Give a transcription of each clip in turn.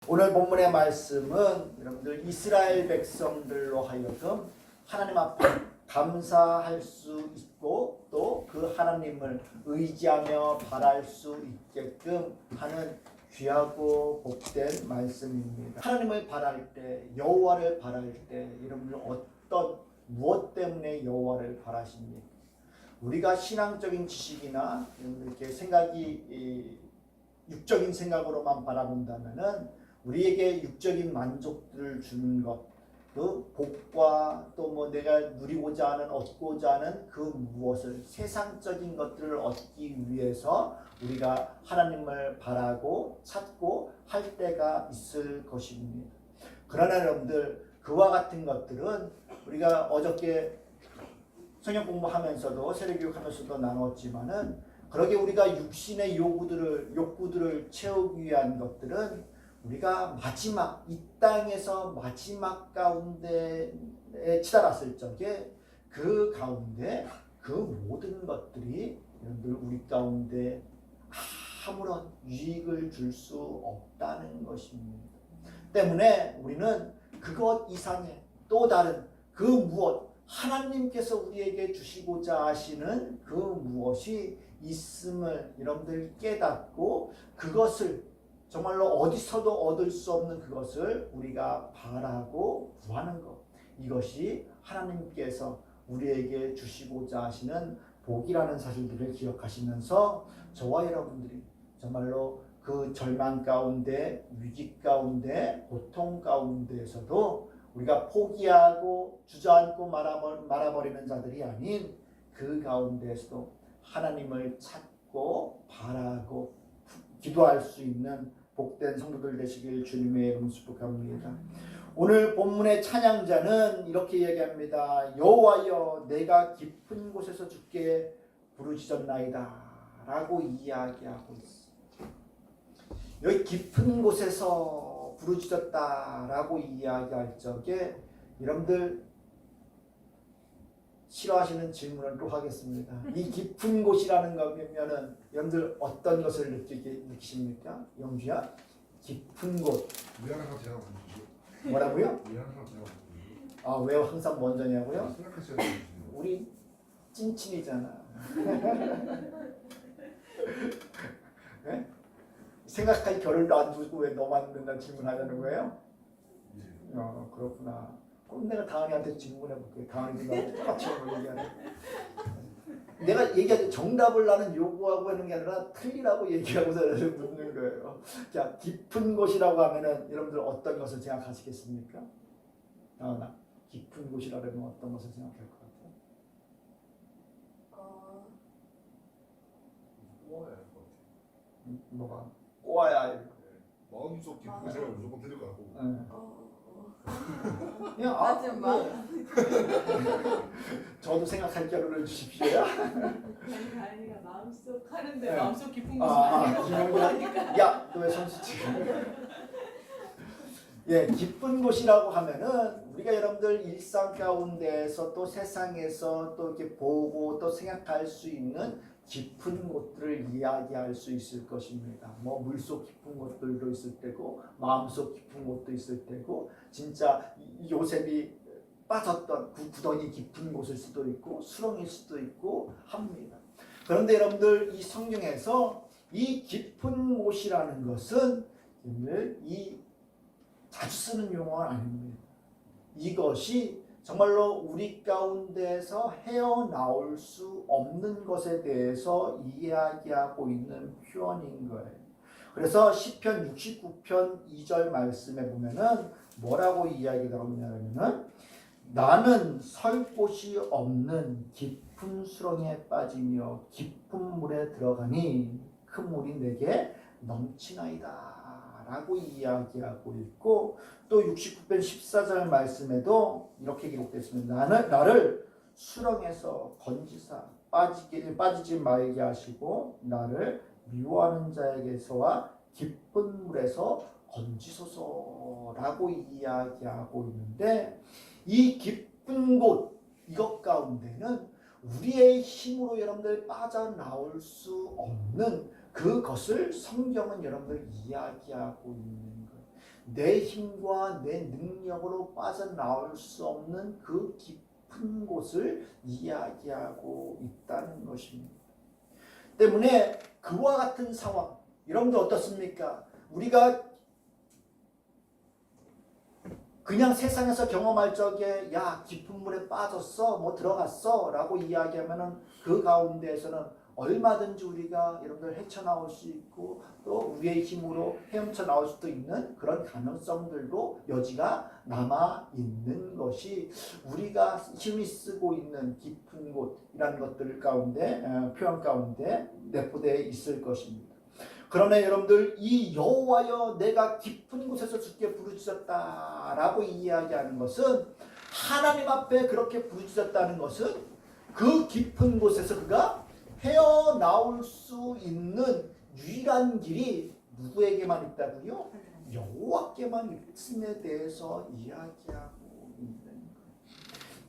오늘 본문의 말씀은 여러분들 이스라엘 백성들로 하여금 하나님 앞에 감사할 수 있고 또 그 하나님을 의지하며 바랄 수 있게끔 하는 귀하고 복된 말씀입니다. 하나님을 바랄 때, 여호와를 바랄 때 여러분들 무엇 때문에 여호와를 바라십니까? 우리가 신앙적인 지식이나 이렇게 생각이 육적인 생각으로만 바라본다면은 우리에게 육적인 만족들을 주는 것, 그 복과 또 내가 누리고자 하는 얻고자 하는 그 무엇을 세상적인 것들을 얻기 위해서 우리가 하나님을 바라고 찾고 할 때가 있을 것입니다. 그러나 여러분들 그와 같은 것들은 우리가 어저께 성경 공부하면서도 세례교육하면서도 나눴지만은 그러게 우리가 육신의 욕구들을 채우기 위한 것들은 우리가 마지막 이 땅에서 마지막 가운데에 치달았을 적에 그 가운데 그 모든 것들이 여러분들 우리 가운데 아무런 유익을 줄 수 없다는 것입니다. 때문에 우리는 그것 이상의 또 다른 그 무엇 하나님께서 우리에게 주시고자 하시는 그 무엇이 있음을 여러분들 깨닫고 그것을 정말로 어디서도 얻을 수 없는 그것을 우리가 바라고 구하는 것. 이것이 하나님께서 우리에게 주시고자 하시는 복이라는 사실들을 기억하시면서 저와 여러분들이 정말로 그 절망 가운데, 위기 가운데, 고통 가운데에서도 우리가 포기하고 주저앉고 말아버리는 자들이 아닌 그 가운데에서도 하나님을 찾고 바라고 기도할 수 있는 복된 성도들 되시길 주님의 이름으로 축복합니다. 오늘 본문의 찬양자는 이렇게 얘기합니다. 여호와여 내가 깊은 곳에서 주께 부르짖었나이다 라고 이야기하고 있습니다. 여기 깊은 곳에서 부르짖었다라고 이야기할 적에 여러분들 싫어하시는 질문을 또 하겠습니다. 이 깊은 곳이라는 거면은 여러분들 어떤 것을 느끼십니까? 영주야? 깊은 곳. 왜 항상 제가 먼저죠? 뭐라고요? 왜 항상 제가 먼저죠? 아, 왜 항상 먼저냐고요? 생각하셔야 되지. 우리 찐친이잖아. 네? 생각할 겨를도 안 두고 왜 너만 맨날 질문하자는 거예요? 예. 그렇구나. 그럼 내가 다은이한테 질문해볼게. 다은이도 나한테 똑같이 얘기하네. 내가 얘기하지 정답을 나는 요구하고 하는 게 아니라 틀리라고 얘기하고서 묻는 거예요. 자, 깊은 곳이라고 하면은 여러분들 어떤 것을 생각하시겠습니까? 다은아, 깊은 곳이라면 어떤 것을 생각할 것 같아요? 꼬아야 할 것 같아요. 뭐가? 꼬아야 할 거. 마음속 깊은 곳에 무조건 들을 것 같고. 그냥 저도 생각할 겨를을 주십시오. 아니가 마음속 하는데 네. 마음속 깊은 곳은 아니고 김영규야, 야, 너 왜 선수치? 예, 깊은 곳이라고 하면은 우리가 여러분들 일상 가운데에서 또 세상에서 또 이렇게 보고 또 생각할 수 있는 깊은 곳들을 이야기할 수 있을 것입니다. 뭐 물속 깊은 곳들도 있을 때고 마음속 깊은 곳도 있을 때고 진짜 요셉이 빠졌던 구덩이 깊은 곳일 수도 있고 수렁일 수도 있고 합니다. 그런데 여러분들 이 성경에서 이 깊은 곳이라는 것은 이 자주 쓰는 용어는 아닙니다. 이것이 정말로 우리 가운데서 헤어나올 수 없는 것에 대해서 이야기하고 있는 표현인 거예요. 그래서 시편 69편 2절 말씀에 보면은 뭐라고 이야기가 하냐면은 나는 설 곳이 없는 깊은 수렁에 빠지며 깊은 물에 들어가니 큰 물이 내게 넘치나이다 라고 이야기하고 있고 또 69편 14절 말씀에도 이렇게 기록됐습니다. 나를 수렁에서 건지사 빠지지 말게 하시고 나를 미워하는 자에게서와 깊은 물에서 건지소서라고 이야기하고 있는데 이 깊은 곳 이것 가운데는 우리의 힘으로 여러분들 빠져나올 수 없는 그것을 성경은 여러분들 이야기하고 있는 거예요. 내 힘과 내 능력으로 빠져나올 수 없는 그 깊은 곳을 이야기하고 있다는 것입니다. 때문에 그와 같은 상황, 여러분들 어떻습니까? 우리가 그냥 세상에서 경험할 적에 야 깊은 물에 빠졌어 뭐 들어갔어 라고 이야기하면은 그 가운데에서는 얼마든지 우리가 여러분들 헤쳐나올 수 있고 또 우리의 힘으로 헤엄쳐 나올 수도 있는 그런 가능성들도 여지가 남아 있는 것이 우리가 힘이 쓰고 있는 깊은 곳이라는 것들 가운데 표현 가운데 내포되어 있을 것입니다. 그러나 여러분들 이 여호와여 내가 깊은 곳에서 주께 부르짖었다라고 이야기하는 것은 하나님 앞에 그렇게 부르짖었다는 것은 그 깊은 곳에서 그가 헤어나올 수 있는 유일한 길이 누구에게만 있다고요? 여호와께만 있음에 대해서 이야기하고 있는 거예요.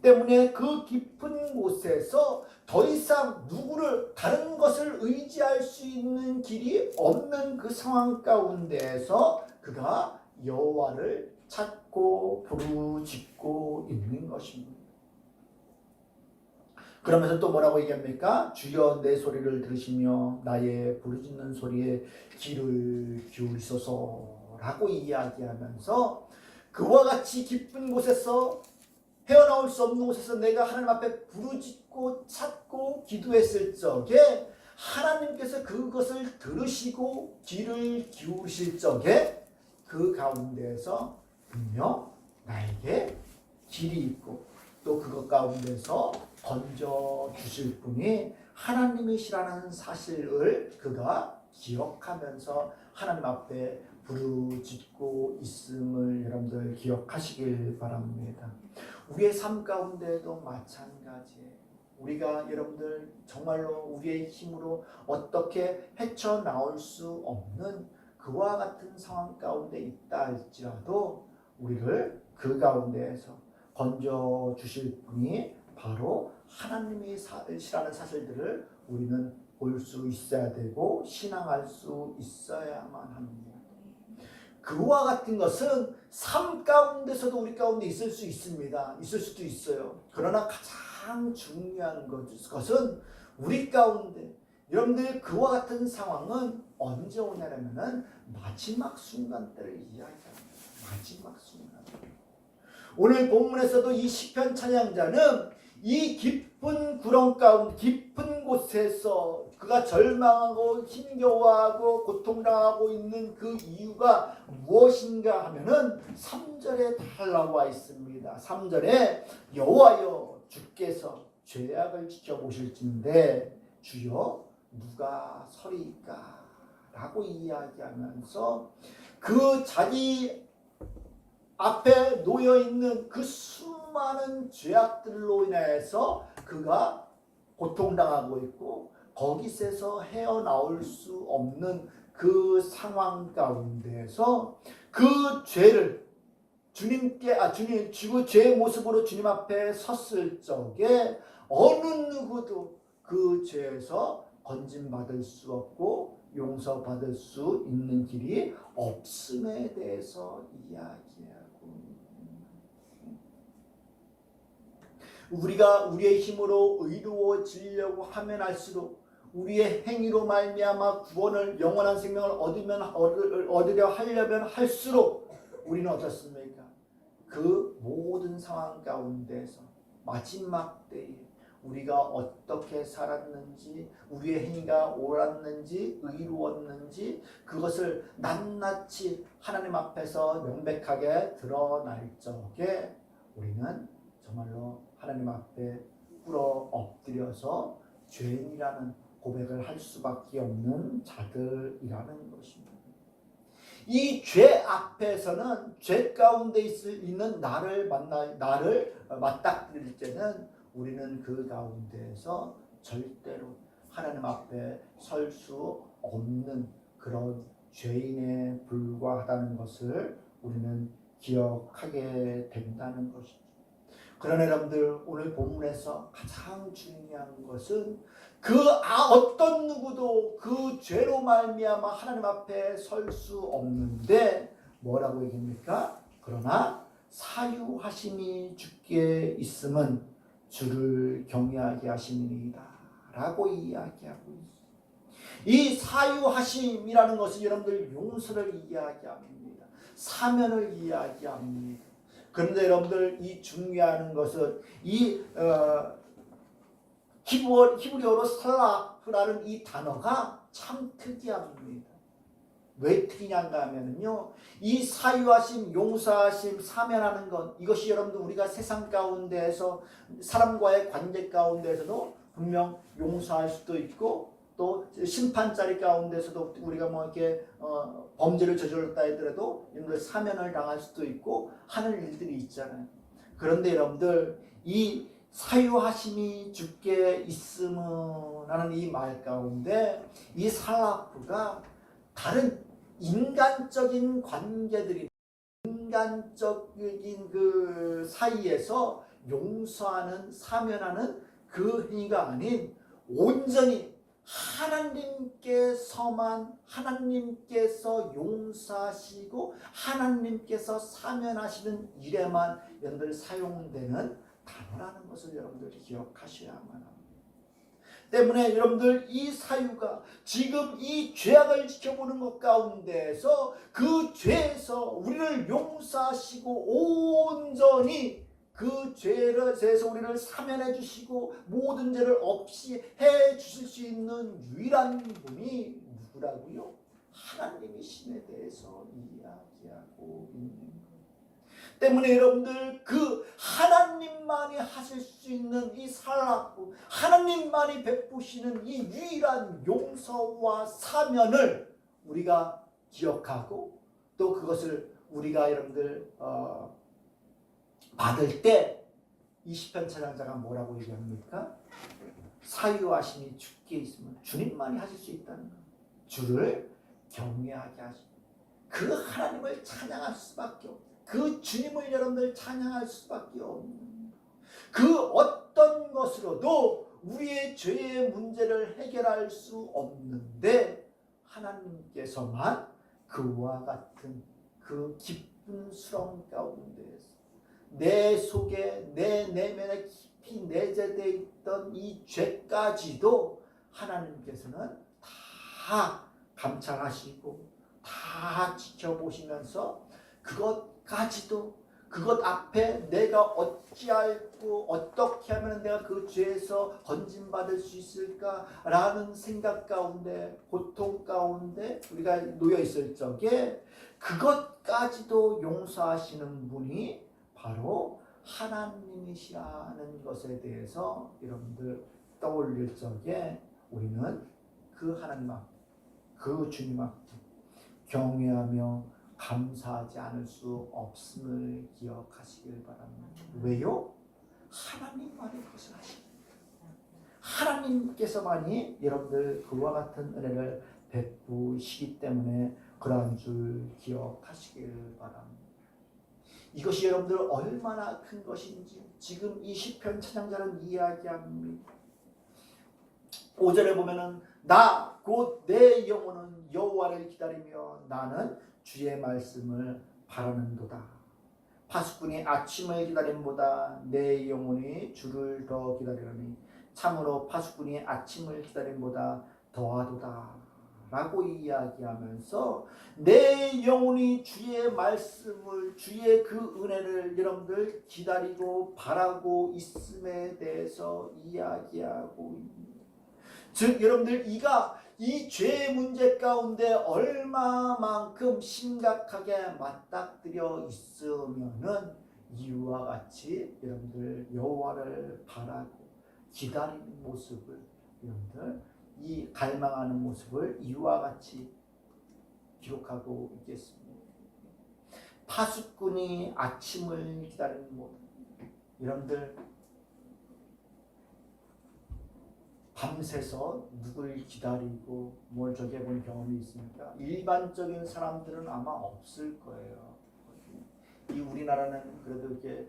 때문에 그 깊은 곳에서 더 이상 누구를 다른 것을 의지할 수 있는 길이 없는 그 상황 가운데에서 그가 여호와를 찾고 부르짖고 있는 것입니다. 그러면서 또 뭐라고 얘기합니까? 주여 내 소리를 들으시며 나의 부르짖는 소리에 귀를 기울이소서라고 이야기하면서 그와 같이 깊은 곳에서 헤어나올 수 없는 곳에서 내가 하나님 앞에 부르짖고 찾고 기도했을 적에 하나님께서 그것을 들으시고 귀를 기울이실 적에 그 가운데에서 분명 나에게 길이 있고 또 그것 가운데서 건져 주실 분이 하나님이시라는 사실을 그가 기억하면서 하나님 앞에 부르짖고 있음을 여러분들 기억하시길 바랍니다. 우리의 삶 가운데도 마찬가지예요. 우리가 여러분들 정말로 우리의 힘으로 어떻게 헤쳐나올 수 없는 그와 같은 상황 가운데 있다 할지라도 우리를 그 가운데에서 건져 주실 분이 바로 하나님이시라는 사실들을 우리는 볼 수 있어야 되고 신앙할 수 있어야만 합니다. 그와 같은 것은 삶 가운데서도 우리 가운데 있을 수 있습니다. 있을 수도 있어요. 그러나 가장 중요한 것은 우리 가운데 여러분들 그와 같은 상황은 언제 오냐면은 마지막 순간 때를 이야기합니다. 마지막 순간. 오늘 본문에서도 이 시편 찬양자는 이 깊은 구렁 가운데 깊은 곳에서 그가 절망하고 힘겨워하고 고통당하고 있는 그 이유가 무엇인가 하면은 3절에 다 나와 있습니다. 3절에 여호와여 주께서 죄악을 지켜보실진데 주여 누가 서리이까 라고 이야기하면서 그 자기 앞에 놓여있는 그 수많은 죄악들로 인해서 그가 고통당하고 있고 거기서 헤어나올 수 없는 그 상황 가운데서 그 죄를 주님께 죄의 모습으로 주님 앞에 섰을 적에 어느 누구도 그 죄에서 건진받을 수 없고 용서받을 수 있는 길이 없음에 대해서 이야기합니다. 우리가 우리의 힘으로 의로워지려고 하면 할수록 우리의 행위로 말미암아 구원을 영원한 생명을 얻으려 하려면 할수록 우리는 어떻습니까? 그 모든 상황 가운데서 마지막 때에 우리가 어떻게 살았는지 우리의 행위가 옳았는지 의로웠는지 그것을 낱낱이 하나님 앞에서 명백하게 드러날 적에 우리는 정말로 하나님 앞에 꿇어 엎드려서 죄인이라는 고백을 할 수밖에 없는 자들이라는 것입니다. 이 죄 앞에서는 죄 가운데 있는 나를 맞닥뜨릴 때는 우리는 그 가운데에서 절대로 하나님 앞에 설 수 없는 그런 죄인에 불과하다는 것을 우리는 기억하게 된다는 것이죠. 그러나 여러분들 오늘 본문에서 가장 중요한 것은 어떤 누구도 그 죄로 말미암아 하나님 앞에 설 수 없는데 뭐라고 얘기합니까? 그러나 사유하심이 주께 있음은 주를 경외하게 하심이니이다 라고 이야기하고 있습니다. 이 사유하심이라는 것은 여러분들 용서를 이야기합니다. 사면을 이야기합니다. 그런데 여러분들 이 중요한 것은 이 히브리어로 살라프라는 이 단어가 참 특이합니다. 왜 특이한가 하면요, 이 사유하심, 용서하심, 사면하는 것, 이것이 여러분들 우리가 세상 가운데에서 사람과의 관계 가운데에서도 분명 용서할 수도 있고 또 심판 자리 가운데서도 우리가 뭐 이렇게 범죄를 저질렀다 하더라도 여러분들 사면을 당할 수도 있고 하는 일들이 있잖아요. 그런데 여러분들 이 사유하심이 주께 있음은 하는 이 말 가운데 이 살라프가 다른 인간적인 관계들이 인간적인 그 사이에서 용서하는 사면하는 그 행위가 아닌 온전히 하나님께서만 하나님께서 용서하시고 하나님께서 사면하시는 일에만 여러분들 사용되는 단어라는 것을 여러분들 기억하셔야만 합니다. 때문에 여러분들 이 사유가 지금 이 죄악을 지켜보는 것 가운데에서 그 죄에서 우리를 용서하시고 온전히 그 죄를 대해서 우리를 사면해 주시고 모든 죄를 없이 해 주실 수 있는 유일한 분이 누구라고요? 하나님이심에 대해서 이야기하고 있는 거예요. 때문에 여러분들 그 하나님만이 하실 수 있는 이 살라프, 하나님만이 베푸시는 이 유일한 용서와 사면을 우리가 기억하고 또 그것을 우리가 여러분들 받을 때 이 시편 찬양자가 뭐라고 얘기합니까? 사유하심이 주께 있으면 주님만이 하실 수 있다는 것. 주를 경외하게 하시고 그 하나님을 찬양할 수밖에 없어요. 그 주님을 여러분들 찬양할 수밖에 없는 그 어떤 것으로도 우리의 죄의 문제를 해결할 수 없는데 하나님께서만 그와 같은 그 기쁜 수렁 가운데에서 내 속에 내 내면에 깊이 내재되어 있던 이 죄까지도 하나님께서는 다 감찰하시고 다 지켜보시면서 그것까지도 그것 앞에 내가 어찌할고 어떻게 하면 내가 그 죄에서 건진받을 수 있을까라는 생각 가운데 고통 가운데 우리가 놓여 있을 적에 그것까지도 용서하시는 분이 바로 하나님이시라는 것에 대해서 여러분들 떠올릴 적에 우리는 그 하나님 앞, 그 주님 앞 경외하며 감사하지 않을 수 없음을 기억하시길 바랍니다. 왜요? 하나님만이 그것을 하십니다. 하나님께서만이 여러분들 그와 같은 은혜를 베푸시기 때문에 그러한 줄 기억하시길 바랍니다. 이것이 여러분들 얼마나 큰 것인지 지금 이 시편 찬양자는 이야기합니다. 5절에 보면은 나 곧 내 영혼은 여호와를 기다리며 나는 주의 말씀을 바라는도다. 파수꾼이 아침을 기다림보다 내 영혼이 주를 더 기다리려니 참으로 파수꾼이 아침을 기다림보다 더하도다 라고 이야기하면서 내 영혼이 주의 말씀을 주의 그 은혜를 여러분들 기다리고 바라고 있음에 대해서 이야기하고 있습니다. 즉 여러분들 이가 이 죄의 문제 가운데 얼마만큼 심각하게 맞닥뜨려 있으면은 이와 같이 여러분들 여호와를 바라고 기다리는 모습을 여러분들 이 갈망하는 모습을 이와 같이 기록하고 있겠습니다. 파수꾼이 아침을 기다리는 모습. 여러분들 밤새서 누굴 기다리고 뭘 저기 해본 경험이 있습니까? 일반적인 사람들은 아마 없을 거예요. 이 우리나라는 그래도 이렇게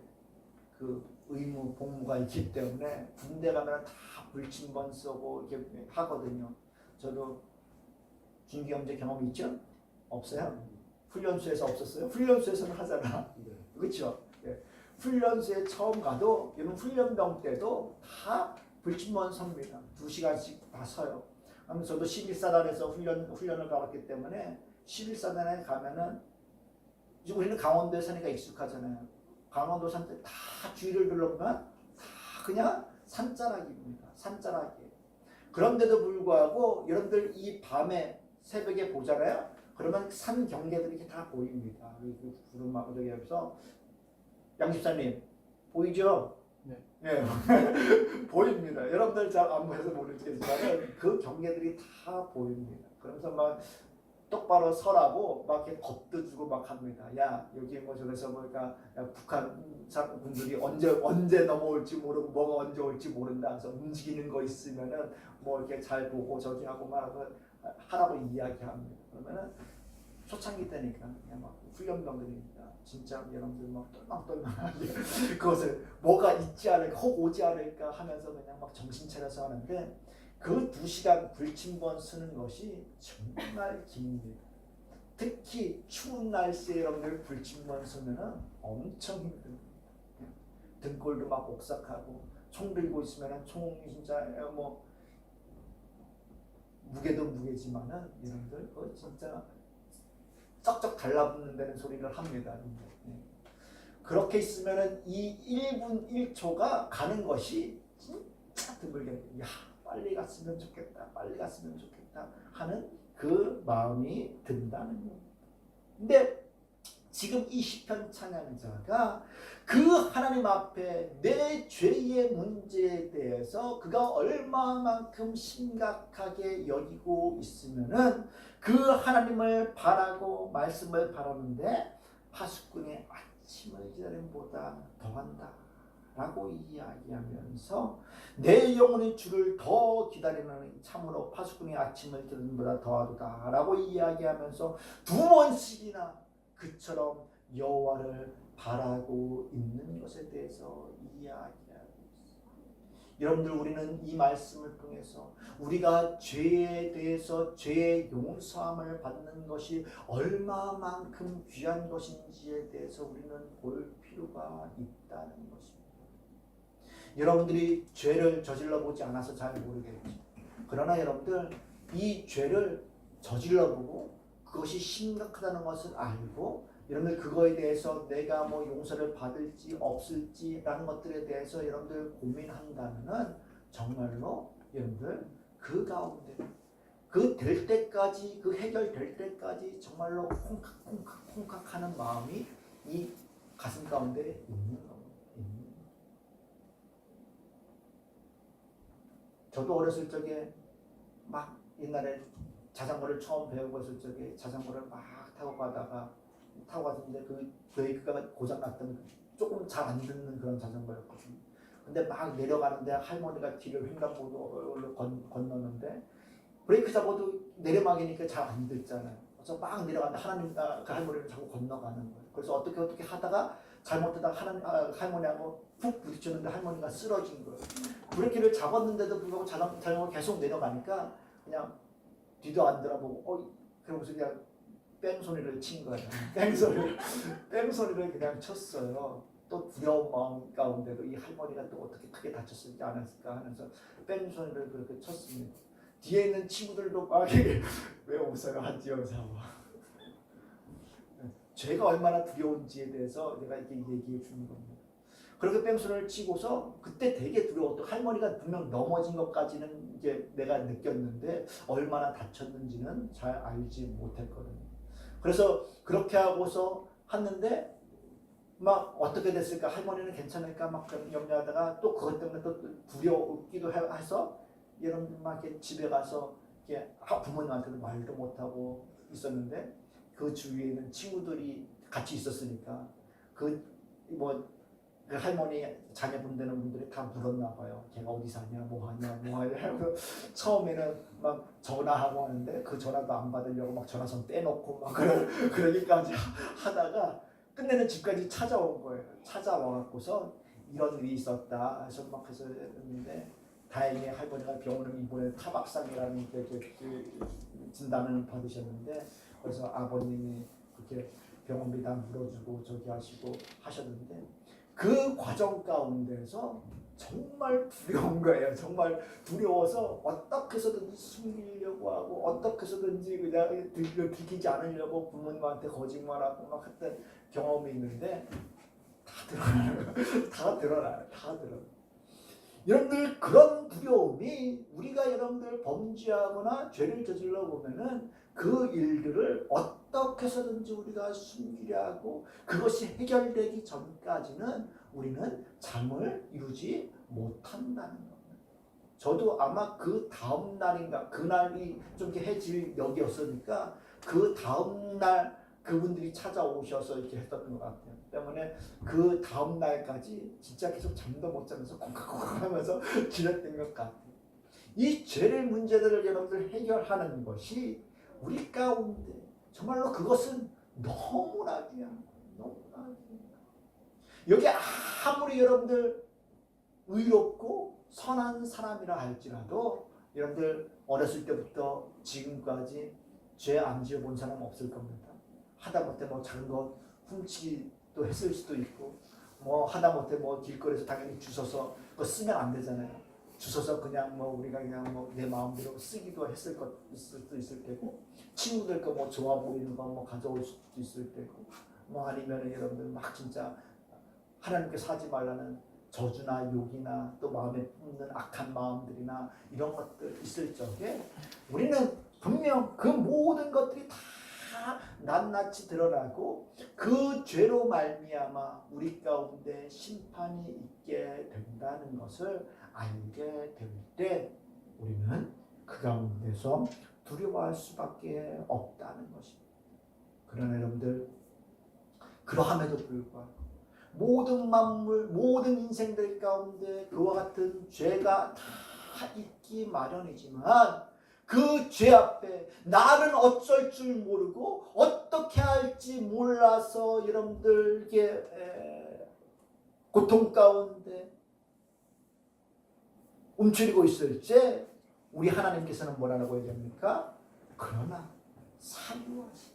그 의무 복무가 있기 때문에 군대 가면 다 불침번 쓰고 이렇게 하거든요. 저도 중기경제 경험이 있죠? 없어요? 훈련소에서 없었어요? 훈련소에서는 하잖아. 네. 그렇죠? 예. 훈련소에 처음 가도 이런 훈련병 때도 다 불침번 섭니다. 2시간씩 다 서요. 그러면 저도 11사단에서 훈련을 가봤기 때문에 11사단에 가면은 이제 우리는 강원도에 사니까 익숙하잖아요. 강원도 산때 다 주위를 둘러보면 다 그냥 산자락입니다. 산자락이에요. 그런데도 불구하고 여러분들 이 밤에 새벽에 보잖아요. 그러면 산 경계들이 이렇게 다 보입니다. 그 구름하고 저기 여기서 양집사님 보이죠? 네. 네. 보입니다. 여러분들 잘 안 보여서 모르겠지만 그 경계들이 다 보입니다. 그러면서 막 똑바로 서라고 막 이렇게 겁도 주고 막 합니다. 야 여기 뭐 저기서 뭐니까 북한 분들이 언제 넘어올지 모르고 뭐가 언제 올지 모른다. 그래서 움직이는 거 있으면은 뭐 이렇게 잘 보고 저기 하고 막 하라고 이야기합니다. 그러면은 초창기 때니까 그냥 막 훈련병들이니까 진짜 여러분들 막 똘망똘망하게 그것을 뭐가 있지 않을까 혹 오지 않을까 하면서 그냥 막 정신 차려서 하는데 그 2시간 불침번 쓰는 것이 정말 깁니다. 특히 추운 날씨에 여러분들 불침번 쓰면은 엄청 힘듭니다. 등골도 막 옥삭하고 총 들고 있으면은 총이 진짜 뭐 무게도 무게지만은 여러분들 그거 진짜 쩍쩍 달라붙는다는 소리를 합니다. 그렇게 있으면은 이 1분 1초가 가는 것이 진짜 드물게 야 빨리 갔으면 좋겠다, 빨리 갔으면 좋겠다 하는 그 마음이 든다는 겁니다. 근데 지금 이 시편 찬양자가 그 하나님 앞에 내 죄의 문제에 대해서 그가 얼마만큼 심각하게 여기고 있으면은 그 하나님을 바라고 말씀을 바라는데 파수꾼의 아침을 기다림보다 더한다 라고 이야기하면서 내 영혼의 주를 더 기다리는 참으로 파수꾼의 아침을 기다림보다 더하도다 라고 이야기하면서 2번씩이나 그처럼 여호와를 바라고 있는 것에 대해서 이야기하고 있습니다. 여러분들 우리는 이 말씀을 통해서 우리가 죄에 대해서 죄의 용서함을 받는 것이 얼마만큼 귀한 것인지에 대해서 우리는 볼 필요가 있다는 것입니다. 여러분들이 죄를 저질러 보지 않아서 잘 모르겠죠. 그러나 여러분들 이 죄를 저질러 보고 그것이 심각하다는 것을 알고 여러분들 그거에 대해서 내가 뭐 용서를 받을지 없을지라는 것들에 대해서 여러분들 고민한다면은 정말로 여러분들 그 가운데 그 될 때까지 그 해결될 때까지 정말로 콩깍 하는 마음이 이 가슴 가운데 있는 겁니다. 저도 어렸을 적에 막 옛날에 자전거를 처음 배우고 있을 적에 자전거를 막 타고 갔는데 그 브레이크가 고장났던 조금 잘 안 듣는 그런 자전거였거든요. 근데 막 내려가는데 할머니가 뒤를 횡단보도를 건너는데 브레이크 잡아도 내리막이니까 잘 안 듣잖아요. 그래서 막 내려가는데 그 할머니를 자꾸 건너가는 거예요. 그래서 어떻게 하다가 잘못하다가 할머니하고 푹 부딪혔는데 할머니가 쓰러진 거예요. 브레이크를 잡았는데도 불구하고 자전거 계속 내려가니까 그냥 뒤도 안 돌아보고 그러고서 그냥 뺑소리를 친 거예요. 뺑소리를 그냥 쳤어요. 또 두려운 마음 가운데도 이 할머니가 또 어떻게 크게 다쳤을지 않았을까 하면서 뺑소리를 그렇게 쳤습니다. 뒤에 있는 친구들도 막 왜 웃어요? 한지영사와 죄가 얼마나 두려운지에 대해서 내가 이렇게 얘기해 주는 겁니다. 그렇게 뺑소리를 치고서 그때 되게 두려웠던 할머니가 분명 넘어진 것까지는 이제 내가 느꼈는데 얼마나 다쳤는지는 잘 알지 못했거든요. 그래서 그렇게 하고서 했는데 막 어떻게 됐을까 할머니는 괜찮을까 막 염려하다가 또 그것 때문에 또 두려웠기도 해서 여러분들 막 이렇게 집에 가서 이렇게 부모님한테도 말도 못하고 있었는데 그 주위에는 친구들이 같이 있었으니까 그 할머니 자녀분 되는 분들이 다 물었나 봐요. 걔가 어디 사냐, 뭐 하냐 하고 처음에는 막 전화하고 하는데 그 전화도 안 받으려고 막 전화선 떼놓고 막 그러기까지 하다가 끝내는 집까지 찾아온 거예요. 찾아와갖고서 이런 일이 있었다 해서 막 해서 했는데 다행히 할머니가 병원에 입원해 타박상이라는 진단을 받으셨는데 그래서 아버님이 이렇게 병원비 다 물어주고 저기 하시고 하셨는데 그 과정 가운데서 정말 두려운 거예요. 정말 두려워서 어떻게 해서든지 숨기려고 하고 어떻게 해서든지 그냥 들키지 않으려고 부모님한테 거짓말하고 막 했던 경험이 있는데 다 드러나요. 다 드러나요. 다 드러나요. 여러분들 그런 두려움이 우리가 여러분들 범죄하거나 죄를 저질러 보면은 그 일들을 어떻게 해서든지 우리가 숨기려 하고 그것이 해결되기 전까지는 우리는 잠을 이루지 못한다는 겁니다. 저도 아마 그 다음 날인가 그날이 좀 이렇게 해질 역이었으니까 그 다음 날 그분들이 찾아오셔서 이렇게 했던 것 같아요. 때문에 그 다음 날까지 진짜 계속 잠도 못 자면서 콩깍콩깍 하면서 지냈던 것 같아요. 이 죄의 문제들을 여러분들 해결하는 것이 우리 가운데 정말로 그것은 너무나 귀하고 너무나 귀하고 여기 아무리 여러분들 의롭고 선한 사람이라 할지라도 여러분들 어렸을 때부터 지금까지 죄 안 지어본 사람 없을 겁니다. 하다못해 뭐 작은 거 훔치기도 했을 수도 있고 뭐 하다못해 뭐 길거리에서 당연히 주워서 그거 쓰면 안 되잖아요. 주워서 그냥 뭐 우리가 그냥 뭐 내 마음대로 쓰기도 했을 수도 있을 테고 친구들 거 뭐 좋아 보이는 거 뭐 가져올 수도 있을 테고 뭐 아니면 여러분들 막 진짜 하나님께서 하지 말라는 저주나 욕이나 또 마음에 품는 악한 마음들이나 이런 것들 있을 적에 우리는 분명 그 모든 것들이 다 낱낱이 드러나고 그 죄로 말미암아 우리 가운데 심판이 있게 된다는 것을 알게 될 때 우리는 그 가운데서 두려워할 수밖에 없다는 것입니다. 그러나 여러분들 그러함에도 불구하고 모든 만물, 모든 인생들 가운데 그와 같은 죄가 다 있기 마련이지만 그 죄 앞에 나는 어쩔 줄 모르고 어떻게 할지 몰라서 여러분들에게 고통 가운데 움츠리고 있을 때 우리 하나님께서는 뭐라고 얘기합니까? 그러나 사유하시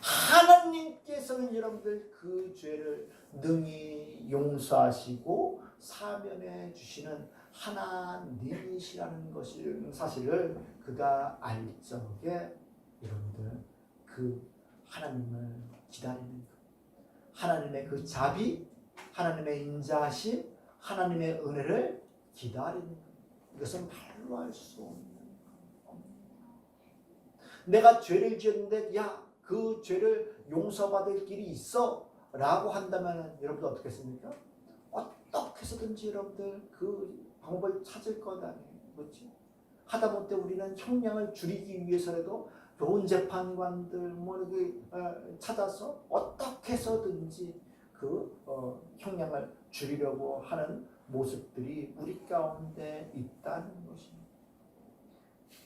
하나님께서는 여러분들 그 죄를 능히 용서하시고 사면해 주시는 하나님이시라는 것을 사실을 그가 알 적에 여러분들 그 하나님을 기다리는 것, 하나님의 그 자비, 하나님의 인자하심, 하나님의 은혜를 기다리는 것, 이것은 말로 할 수 없는 겁니다. 내가 죄를 지었는데 야 그 죄를 용서받을 길이 있어 라고 한다면 여러분들 어떻게 했습니까? 어떻게 해서든지 여러분들 그 방법을 찾을 것 아니에요. 그렇지? 하다못해 우리는 형량을 줄이기 위해서라도 좋은 재판관들 뭐 이렇게 찾아서 어떻게 해서든지 그 형량을 줄이려고 하는 모습들이 우리 가운데 있다는 것입니다.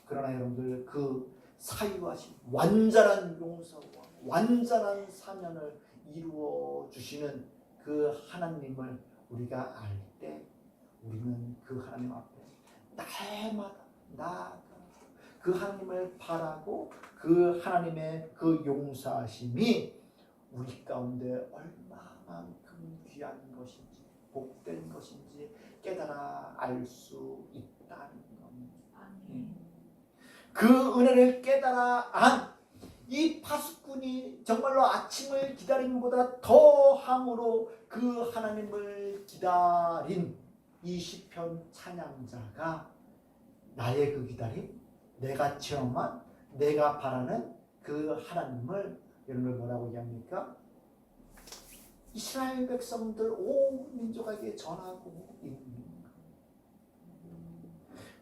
그러나 여러분들 그 사유하신 완전한 용서와 완전한 사면을 이루어 주시는 그 하나님을 우리가 알 때 우리는 그 하나님 앞에 날마다 나아가 그 하나님을 바라고 그 하나님의 그 용서하심이 우리 가운데 얼마만큼 귀한 것인지 복된 것인지 깨달아 알 수 있다는 겁니다. 그 은혜를 깨달아 안 이 파수꾼이 정말로 아침을 기다림보다 더함으로 그 하나님을 기다린 이 시편 찬양자가 나의 그 기다림, 내가 체험한, 내가 바라는 그 하나님을 여러분들 뭐라고 얘기합니까? 이스라엘 백성들 온 민족에게 전하고 있는 거예요.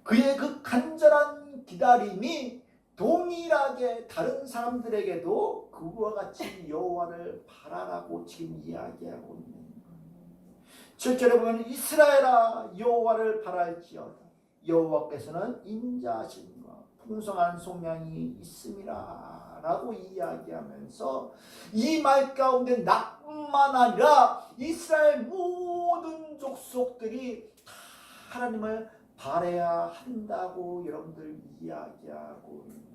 그의 그 간절한 기다림이 동일하게 다른 사람들에게도 그와 같이 여호와를 바라라고 지금 이야기하고 있는 거예요. 7절에 보면 이스라엘아 여호와를 바랄지어다. 여호와께서는 인자하심과 풍성한 속량이 있음이라 라고 이야기하면서 이 말 가운데 나뿐만 아니라 이스라엘 모든 족속들이 다 하나님을 바라야 한다고 여러분들 이야기하고 있는 거예요.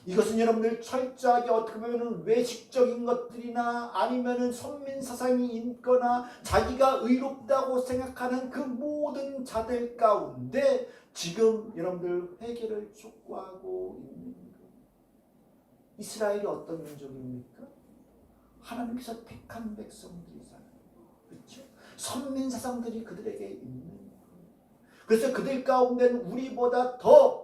이것은 여러분들 철저하게 어떻게 보면 외식적인 것들이나 아니면은 선민사상이 있거나 자기가 의롭다고 생각하는 그 모든 자들 가운데 지금 여러분들 회개를 촉구하고 있는 것. 이스라엘이 어떤 민족입니까? 하나님께서 택한 백성들이잖아요. 그렇죠? 선민사상들이 그들에게 있는 거예요. 그래서 그들 가운데는 우리보다 더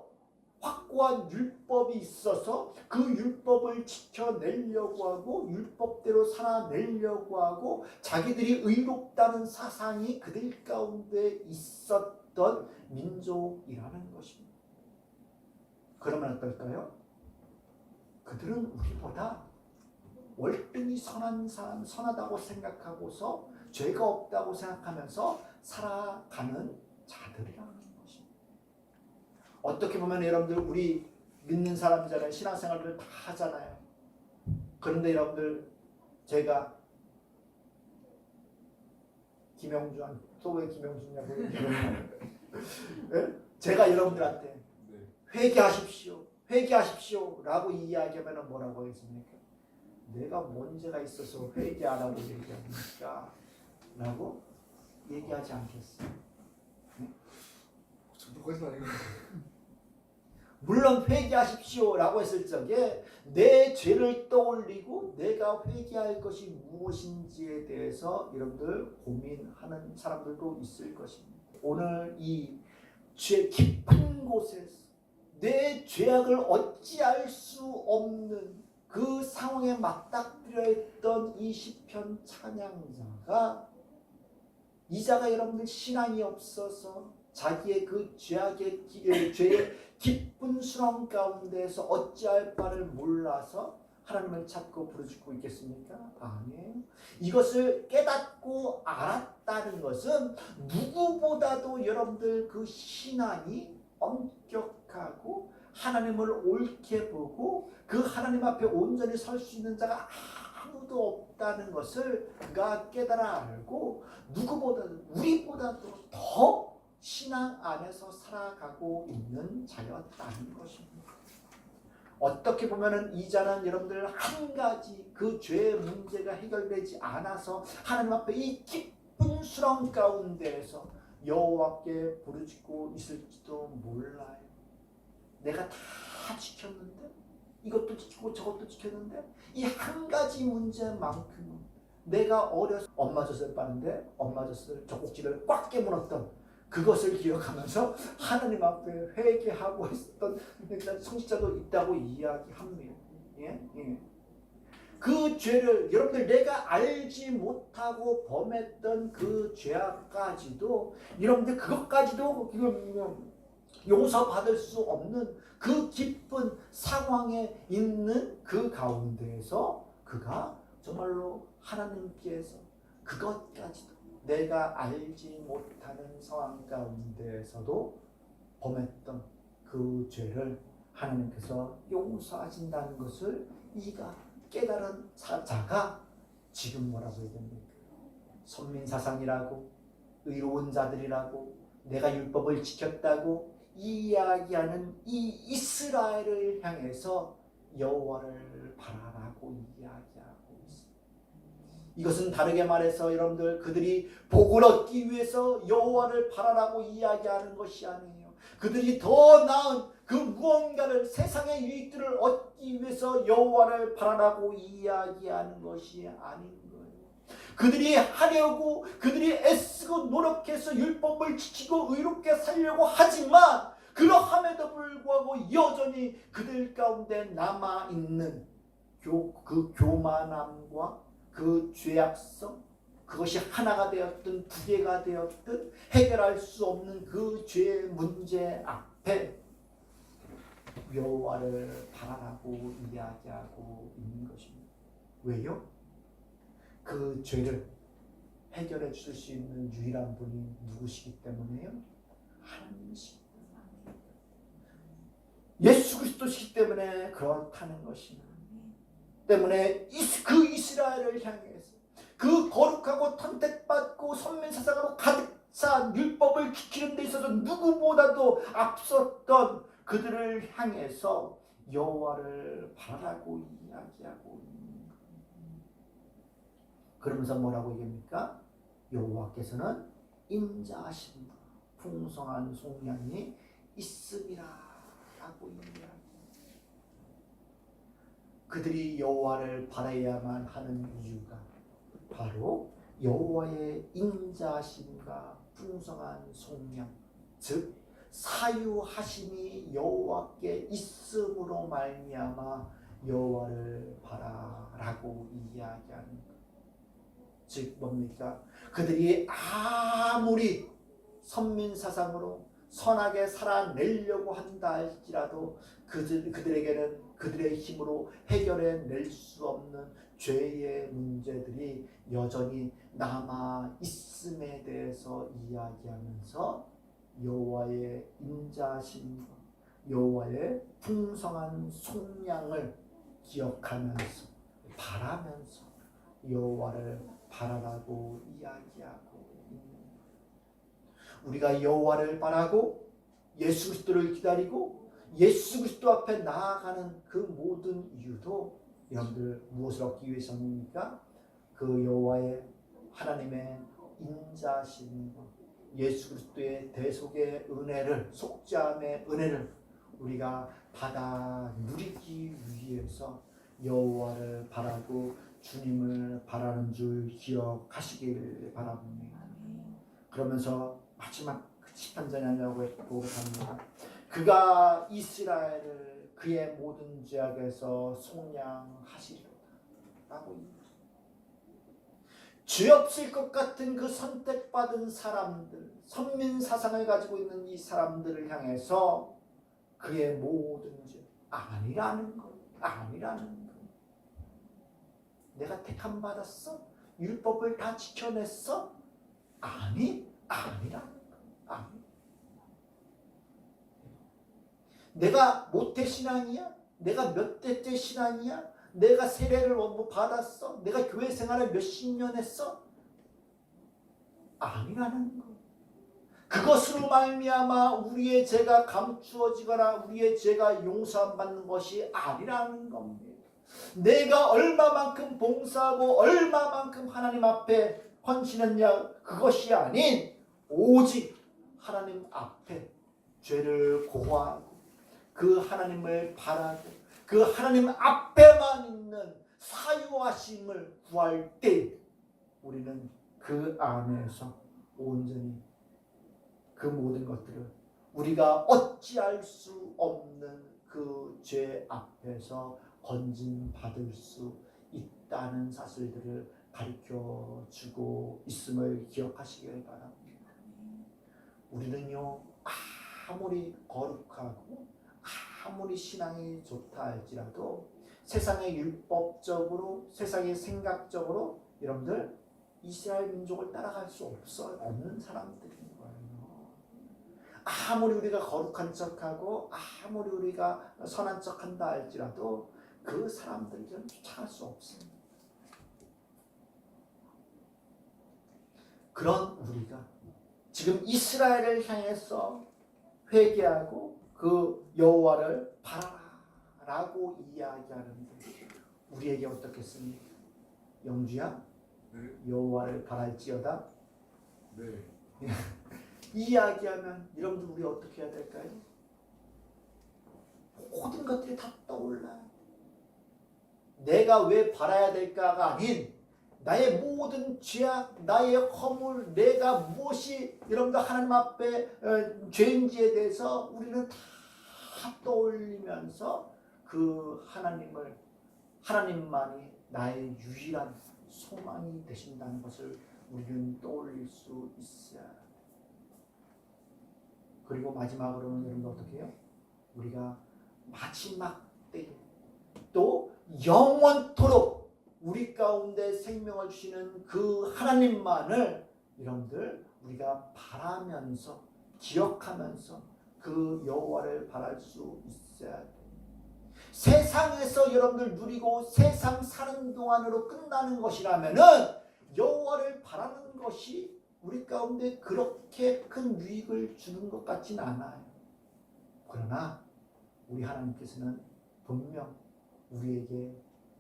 확고한 율법이 있어서 그 율법을 지켜내려고 하고 율법대로 살아내려고 하고 자기들이 의롭다는 사상이 그들 가운데 있었던 민족이라는 것입니다. 그러면 어떨까요? 그들은 우리보다 월등히 선한 사람, 선하다고 생각하고서 죄가 없다고 생각하면서 살아가는 자들이라는 것입니다. 어떻게 보면 여러분들 우리 믿는 사람이잖아요. 신앙생활을 다 하잖아요. 그런데 여러분들 제가 김영준 또 왜 김영준이냐고 제가 여러분들한테 회개하십시오. 회개하십시오 라고 이야기하면 뭐라고 하겠습니까? 내가 문제가 있어서 회개하라고 얘기합니까? 라고 얘기하지 않겠어요. 저도까지는 아니고. 물론 회개하십시오 라고 했을 적에 내 죄를 떠올리고 내가 회개할 것이 무엇인지에 대해서 여러분들 고민하는 사람들도 있을 것입니다. 오늘 이 죄 깊은 곳에서 내 죄악을 어찌할 수 없는 그 상황에 맞닥뜨려 있던 이 시편 찬양자가 이 자가 여러분들 신앙이 없어서 자기의 그 죄의 깊은 수렁 가운데서 어찌할 바를 몰라서 하나님을 찾고 부르짖고 있겠습니까? 아니에요. 이것을 깨닫고 알았다는 것은 누구보다도 여러분들 그 신앙이 엄격하고 하나님을 옳게 보고 그 하나님 앞에 온전히 설 수 있는 자가 아무도 없다는 것을 그가 깨달아 알고 누구보다도 우리보다도 더 신앙 안에서 살아가고 있는 자였다는 것입니다. 어떻게 보면은 이 자는 여러분들 한 가지 그 죄의 문제가 해결되지 않아서 하나님 앞에 이 깊은 수렁 가운데에서 여호와께 부르짖고 있을지도 몰라요. 내가 다 지켰는데 이것도 지키고 저것도 지켰는데 이 한 가지 문제만큼은 내가 어려서 엄마 젖을 빠는데 엄마 젖을 젖꼭지를 꽉 깨물었던 그것을 기억하면서 하나님 앞에 회개하고 있었던 성직자도 있다고 이야기합니다. 예? 예. 그 죄를 여러분들 내가 알지 못하고 범했던 그 죄악까지도 여러분들 그것까지도 용서받을 수 없는 그 깊은 상황에 있는 그 가운데에서 그가 정말로 하나님께서 그것까지도 내가 알지 못하는 상황 가운데에서도 범했던 그 죄를 하나님께서 용서하신다는 것을 이가 깨달은 자가 지금 뭐라고 얘기합니까? 선민사상이라고 의로운 자들이라고 내가 율법을 지켰다고 이야기하는 이 이스라엘을 향해서 여호와를 바라라고 이야기하고 있습니다. 이것은 다르게 말해서 여러분들 그들이 복을 얻기 위해서 여호와를 바라라고 이야기하는 것이 아니에요. 그들이 더 나은 그 무언가를 세상의 유익들을 얻기 위해서 여호와를 바라라고 이야기하는 것이 아닌 거예요. 그들이 하려고 그들이 애쓰고 노력해서 율법을 지키고 의롭게 살려고 하지만 그러함에도 불구하고 여전히 그들 가운데 남아있는 그 교만함과 그 죄악성 그것이 하나가 되었든 두 개가 되었든 해결할 수 없는 그 죄의 문제 앞에 여호와를 바라라고 이야기하고 있는 것입니다. 왜요? 그 죄를 해결해 줄 수 있는 유일한 분이 누구시기 때문에요? 하나님이시기 때문에. 예수 그리스도시기 때문에 그렇다는 것입니다. 때문에 그 이스라엘을 향해서 그 거룩하고 선택받고 선민사상으로 가득 찬 율법을 지키는 데 있어서 누구보다도 앞섰던 그들을 향해서 여호와를 바라라고 이야기하고 있는 거예요. 그러면서 뭐라고 얘기합니까? 여호와께서는 인자하심과 풍성한 속량이 있음이라 라고 이야기합니다. 그들이 여호와를 바라야만 하는 이유가 바로 여호와의 인자하심과 풍성한 속량, 즉 사유하심이 여호와께 있음으로 말미암아 여호와를 바라라고 이야기하는 것. 즉 뭡니까? 그들이 아무리 선민사상으로 선하게 살아내려고 한다 할지라도 그들에게는 그들의 힘으로 해결해낼 수 없는 죄의 문제들이 여전히 남아 있음에 대해서 이야기하면서 여호와의 인자하심과 여호와의 풍성한 속량을 기억하면서 바라면서 여호와를 바라라고 이야기하고 있는 거예요. 우리가 여호와를 바라고 예수 그리스도를 기다리고 예수 그리스도 앞에 나아가는 그 모든 이유도 여러분들 무엇을 얻기 위해서입니까? 그 여호와의 하나님의 인자하심과 예수 그리스도의 대속의 은혜를, 속죄함의 은혜를 우리가 받아 누리기 위해서 여호와를 바라고 주님을 바라는 줄 기억하시길 바랍니다. 그러면서 마지막 10편전에 하려고 합니다. 그가 이스라엘을 그의 모든 죄악에서 속량하시리로다 라고 죄 없을 것 같은 그 선택받은 사람들, 선민사상을 가지고 있는 이 사람들을 향해서 그의 모든 죄 아니라는 것, 아니라는 것. 내가 택함 받았어? 율법을 다 지켜냈어? 아니, 아니라는 것, 아니. 내가 모태신앙이야? 내가 몇 대째 신앙이야? 내가 세례를 뭐 받았어? 내가 교회 생활을 몇십 년 했어? 아니라는 것. 그것으로 말미암아 우리의 죄가 감추어지거나 우리의 죄가 용서 안 받는 것이 아니라는 겁니다. 내가 얼마만큼 봉사하고 얼마만큼 하나님 앞에 헌신했냐 그것이 아닌 오직 하나님 앞에 죄를 고하고 그 하나님을 바라고 그 하나님 앞에만 있는 사유하심을 구할 때 우리는 그 안에서 온전히 그 모든 것들을 우리가 어찌할 수 없는 그 죄 앞에서 건진받을 수 있다는 사실들을 가르쳐주고 있음을 기억하시길 바랍니다. 우리는요 아무리 거룩하고 아무리 신앙이 좋다 할지라도 세상의 율법적으로 세상의 생각적으로 여러분들 이스라엘 민족을 따라갈 수 없는 사람들인 거예요. 아무리 우리가 거룩한 척하고 아무리 우리가 선한 척한다 할지라도 그 사람들을 쫓아갈 수 없습니다. 그런 우리가 지금 이스라엘을 향해서 회개하고 그 여호와를 바라라고 이야기하는데 우리에게 어떻겠습니까? 영주야, 네. 여호와를 바랄지어다. 네. 이야기하면 여러분들 우리 어떻게 해야 될까요? 모든 것들이 다 떠올라요. 내가 왜 바라야 될까가 아닌 나의 모든 죄악, 나의 허물, 내가 무엇이 여러분들 하나님 앞에 죄인지에 대해서 우리는 다 떠올리면서 그 하나님만이 나의 유일한 소망이 되신다는 것을 우리는 떠올릴 수 있어야 합니다. 그리고 마지막으로는 여러분들 어떻게 해요? 우리가 마지막 때 또 영원토록 우리 가운데 생명을 주시는 그 하나님만을 여러분들 우리가 바라면서 기억하면서 그 여호와를 바랄 수 있어야 돼요. 세상에서 여러분들 누리고 세상 사는 동안으로 끝나는 것이라면은 여호와를 바라는 것이 우리 가운데 그렇게 큰 유익을 주는 것 같진 않아요. 그러나 우리 하나님께서는 분명 우리에게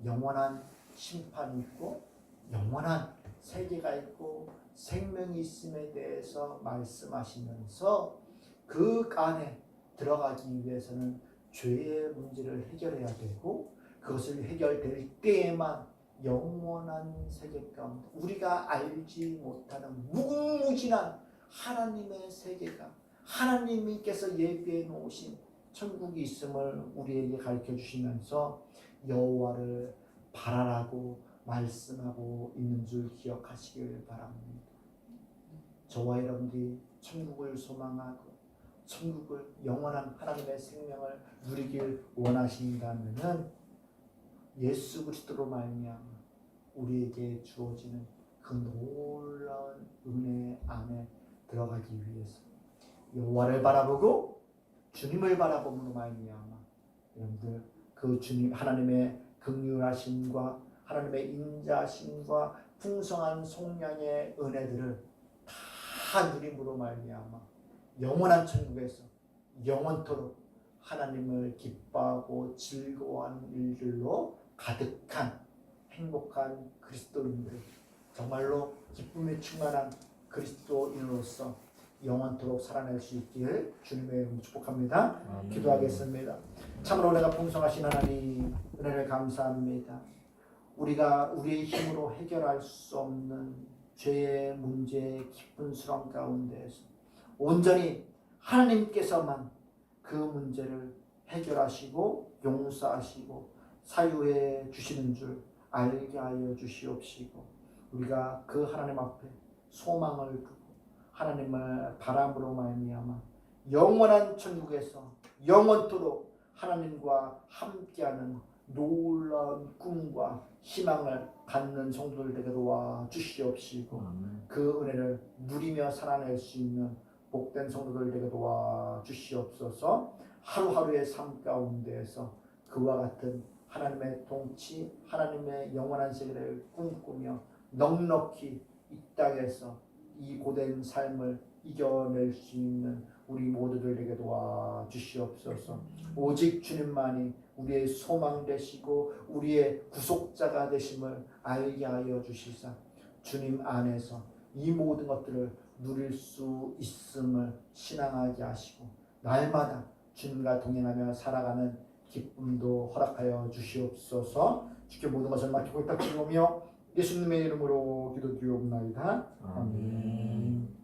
영원한 심판이 있고 영원한 세계가 있고 생명이 있음에 대해서 말씀하시면서 그 안에 들어가기 위해서는 죄의 문제를 해결해야 되고 그것을 해결될 때에만 영원한 세계 가운데 우리가 알지 못하는 무궁무진한 하나님의 세계가 하나님께서 예비해 놓으신 천국이 있음을 우리에게 가르쳐 주시면서 여호와를 바라라고 말씀하고 있는 줄 기억하시길 바랍니다. 저와 여러분들이 천국을 소망하고 천국을 영원한 하나님의 생명을 누리길 원하신다면은 예수 그리스도로 말미암아 우리에게 주어지는 그 놀라운 은혜 안에 들어가기 위해서 여호와를 바라보고 주님을 바라봄으로 말미암아 여러분들 그 주님 하나님의 긍휼하심과 하나님의 인자하심과 풍성한 속량의 은혜들을 다 누림으로 말미암아 영원한 천국에서 영원토록 하나님을 기뻐하고 즐거워하는 일들로 가득한 행복한 그리스도인들 정말로 기쁨에 충만한 그리스도인으로서 영원토록 살아낼 수 있기를 주님의 이름으로 축복합니다. 기도하겠습니다. 참으로 은혜가 풍성하신 하나님 은혜를 감사합니다. 우리가 우리의 힘으로 해결할 수 없는 죄의 문제의 깊은 수렁 가운데에서 온전히 하나님께서만 그 문제를 해결하시고 용서하시고 사유해 주시는 줄 알게 하여 주시옵시고 우리가 그 하나님 앞에 소망을 두고 하나님을 바람으로 말미암아 영원한 천국에서 영원토록 하나님과 함께하는 놀라운 꿈과 희망을 갖는 성도들 되게 도와 주시옵시고 그 은혜를 누리며 살아낼 수 있는 복된 성도들 되게 도와 주시옵소서. 하루하루의 삶 가운데에서 그와 같은 하나님의 통치 하나님의 영원한 세계를 꿈꾸며 넉넉히 이 땅에서 이 고된 삶을 이겨낼 수 있는 우리 모두들에게 도와 주시옵소서. 오직 주님만이 우리의 소망 되시고 우리의 구속자가 되심을 알게 하여 주시사 주님 안에서 이 모든 것들을 누릴 수 있음을 신앙하게 하시고 날마다 주님과 동행하며 살아가는 기쁨도 허락하여 주시옵소서. 주께 모든 것을 맡기고 딱 지우며 예수님의 이름으로 기도드리옵나이다. 아멘.